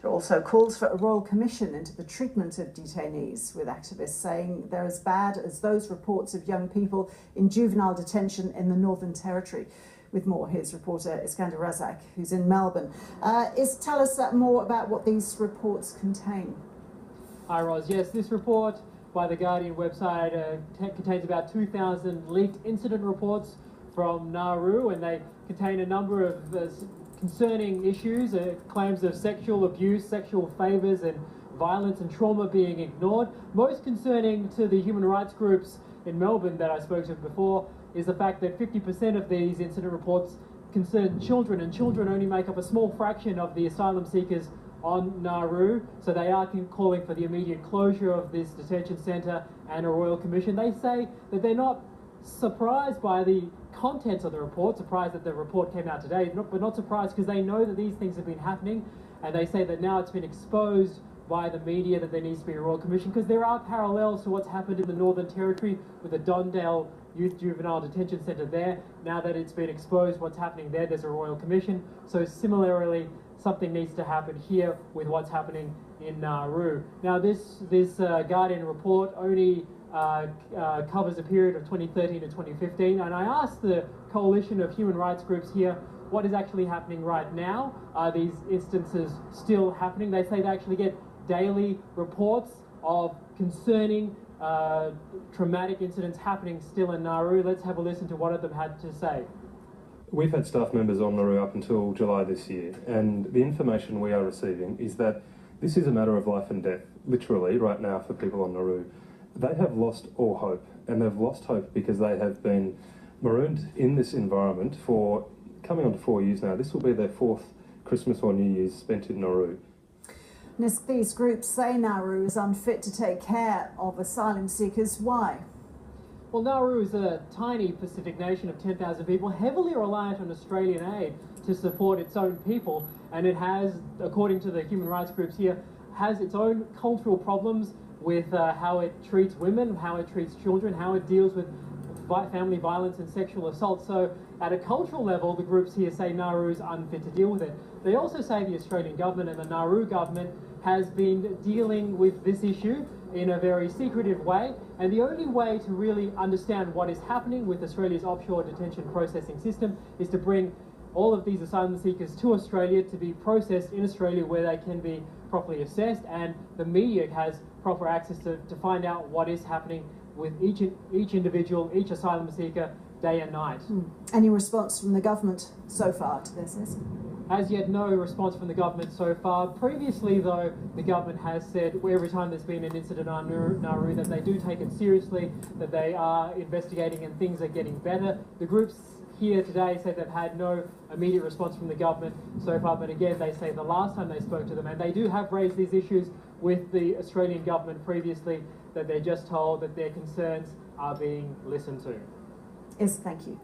There are also calls for a royal commission into the treatment of detainees, with activists saying they're as bad as those reports of young people in juvenile detention in the Northern Territory. With more, here's reporter Iskander Razak, who's in Melbourne. Tell us more about what these reports contain. Hi, Ros. Yes, this report by the Guardian website contains about 2,000 leaked incident reports from Nauru, and they contain a number of concerning issues, claims of sexual abuse, sexual favours and violence and trauma being ignored. Most concerning to the human rights groups in Melbourne that I spoke to before is the fact that 50% of these incident reports concern children, and children only make up a small fraction of the asylum seekers on Nauru, so they are calling for the immediate closure of this detention centre and a royal commission. They say that they're not surprised by the contents of the report, surprised that the report came out today, but not surprised because they know that these things have been happening, and they say that now it's been exposed by the media that there needs to be a royal commission, because there are parallels to what's happened in the Northern Territory with the Don Dale Youth Juvenile Detention Centre there. Now that it's been exposed what's happening there, there's a royal commission. So similarly, something needs to happen here with what's happening in Nauru. Now this Guardian report only covers a period of 2013 to 2015, and I asked the coalition of human rights groups here what is actually happening right now. Are these instances still happening? They say they actually get daily reports of concerning traumatic incidents happening still in Nauru. Let's have a listen to what of them had to say. We've had staff members on Nauru up until July this year, and the information we are receiving is that this is a matter of life and death, literally, right now for people on Nauru. They have lost all hope, and they've lost hope because they have been marooned in this environment for coming on to 4 years now. This will be their fourth Christmas or New Year's spent in Nauru. These groups say Nauru is unfit to take care of asylum seekers. Why? Well, Nauru is a tiny Pacific nation of 10,000 people, heavily reliant on Australian aid to support its own people, and it has, according to the human rights groups here, has its own cultural problems with how it treats women, how it treats children, how it deals with family violence and sexual assault. So at a cultural level, the groups here say Nauru is unfit to deal with it. They also say the Australian government and the Nauru government has been dealing with this issue in a very secretive way, and the only way to really understand what is happening with Australia's offshore detention processing system is to bring all of these asylum seekers to Australia to be processed in Australia, where they can be properly assessed, and the media has proper access to find out what is happening with each individual, each asylum seeker, day and night. Any response from the government so far to this? As yet, no response from the government so far. Previously, though, the government has said every time there's been an incident on Nauru that they do take it seriously, that they are investigating and things are getting better. The groups here today said they've had no immediate response from the government so far, but again, they say the last time they spoke to them, and they do have raised these issues with the Australian government previously, that they're just told that their concerns are being listened to. Yes, thank you.